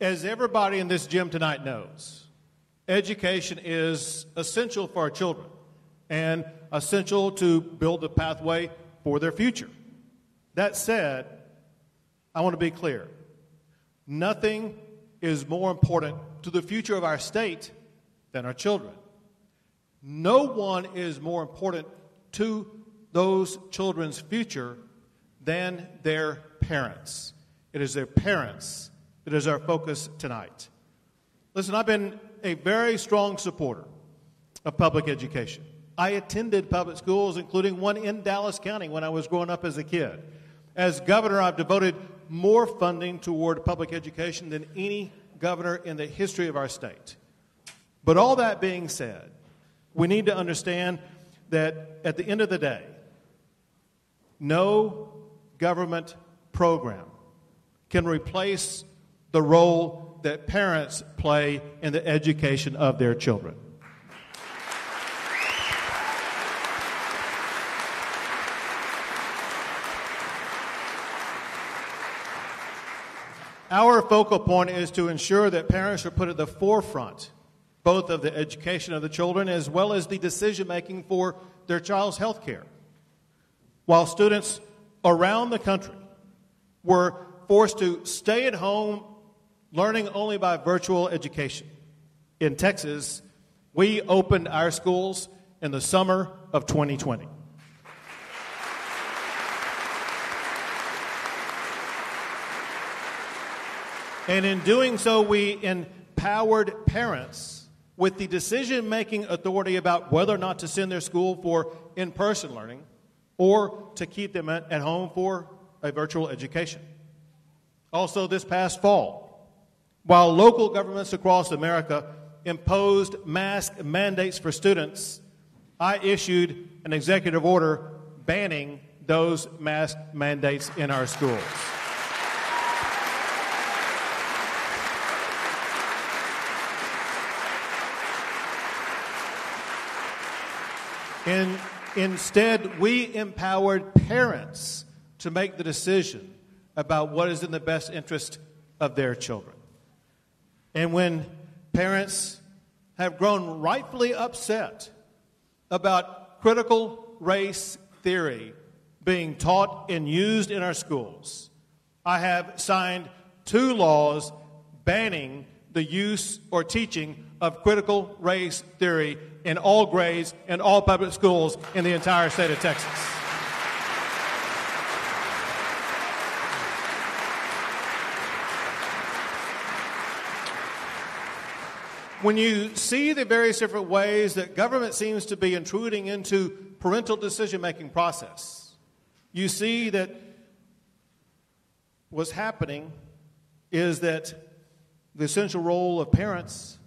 As everybody in this gym tonight knows, education is essential for our children and essential to build a pathway for their future. That said, I want to be clear. Nothing is more important to the future of our state than our children. No one is more important to those children's future than their parents. It is their parents that is our focus tonight. Listen, I've been a very strong supporter of public education. I attended public schools, including one in Dallas County when I was growing up as a kid. As governor, I've devoted more funding toward public education than any governor in the history of our state. But all that being said, we need to understand that at the end of the day, no government program can replace the role that parents play in the education of their children. Our focal point is to ensure that parents are put at the forefront both of the education of the children as well as the decision-making for their child's health care. While students around the country were forced to stay at home learning only by virtual education, in Texas, we opened our schools in the summer of 2020. And in doing so, we empowered parents with the decision-making authority about whether or not to send their school for in-person learning or to keep them at home for a virtual education. Also, this past fall, while local governments across America imposed mask mandates for students, I issued an executive order banning those mask mandates in our schools. Instead, we empowered parents to make the decision about what is in the best interest of their children. And when parents have grown rightfully upset about critical race theory being taught and used in our schools, I have signed 2 laws banning the use or teaching of critical race theory in all grades and all public schools in the entire state of Texas. When you see the various different ways that government seems to be intruding into parental decision-making process, you see that what's happening is that the essential role of parents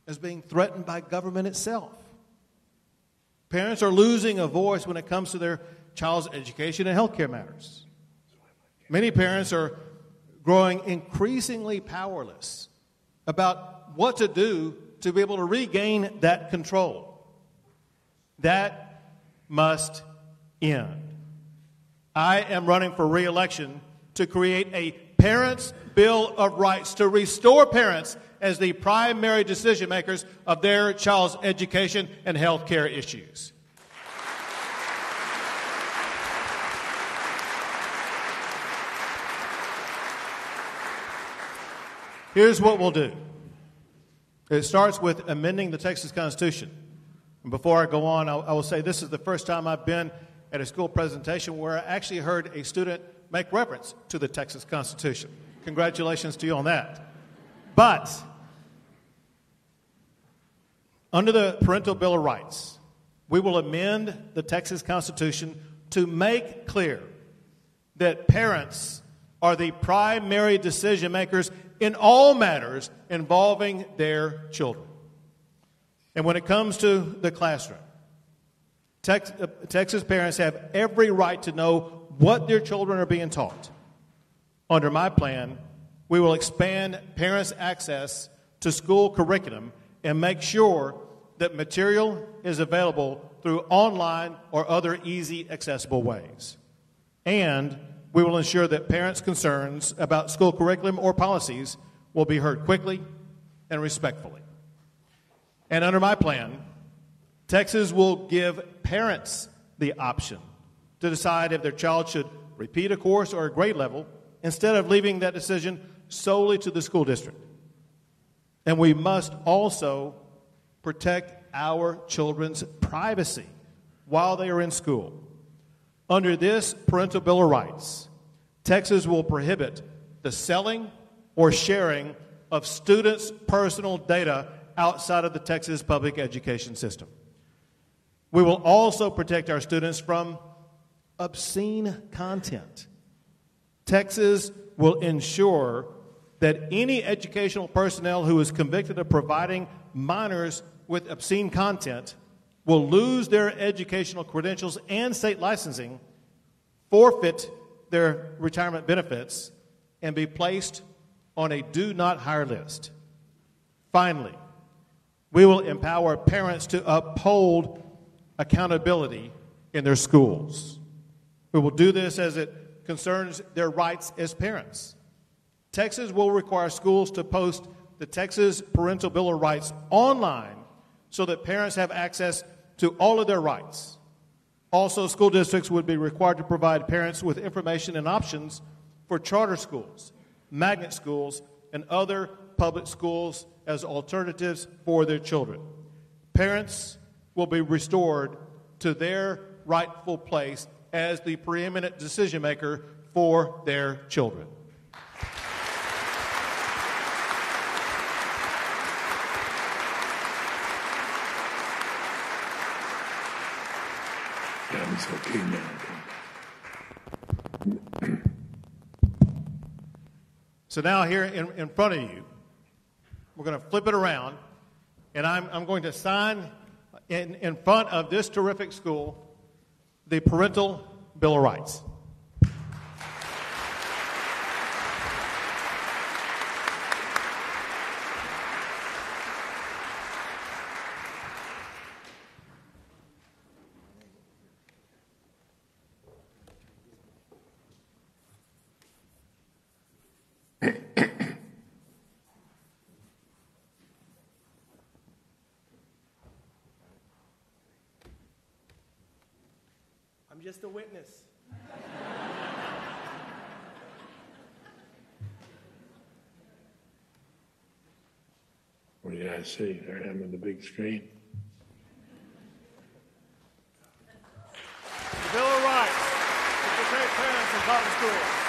is being threatened by government itself. Parents are losing a voice when it comes to their child's education and health care matters. Many parents are growing increasingly powerless about what to do to be able to regain that control. That must end. I am running for re-election to create a Parents' Bill of Rights to restore parents as the primary decision makers of their child's education and health care issues. Here's what we'll do. It starts with amending the Texas Constitution. And before I go on, I will say this is the first time I've been at a school presentation where I actually heard a student make reference to the Texas Constitution. Congratulations to you on that. But under the Parental Bill of Rights, we will amend the Texas Constitution to make clear that parents are the primary decision makers in all matters involving their children. And when it comes to the classroom, Texas parents have every right to know what their children are being taught. Under my plan, we will expand parents' access to school curriculum and make sure that material is available through online or other easy, accessible ways. And we will ensure that parents' concerns about school curriculum or policies will be heard quickly and respectfully. And under my plan, Texas will give parents the option to decide if their child should repeat a course or a grade level instead of leaving that decision solely to the school district. And we must also protect our children's privacy while they are in school. Under this Parental Bill of Rights, Texas will prohibit the selling or sharing of students' personal data outside of the Texas public education system. We will also protect our students from obscene content. Texas will ensure that any educational personnel who is convicted of providing minors with obscene content will lose their educational credentials and state licensing, forfeit their retirement benefits, and be placed on a do not hire list. Finally, we will empower parents to uphold accountability in their schools. We will do this as it concerns their rights as parents. Texas will require schools to post the Texas Parental Bill of Rights online so that parents have access to all of their rights. Also, school districts would be required to provide parents with information and options for charter schools, magnet schools, and other public schools as alternatives for their children. Parents will be restored to their rightful place as the preeminent decision maker for their children. It's okay now. So now here in front of you, we're going to flip it around, and I'm going to sign in front of this terrific school the Parental Bill of Rights. I'm just a witness. What did I see? There I am on the big screen. The Bill of Rights to protect parents in public schools.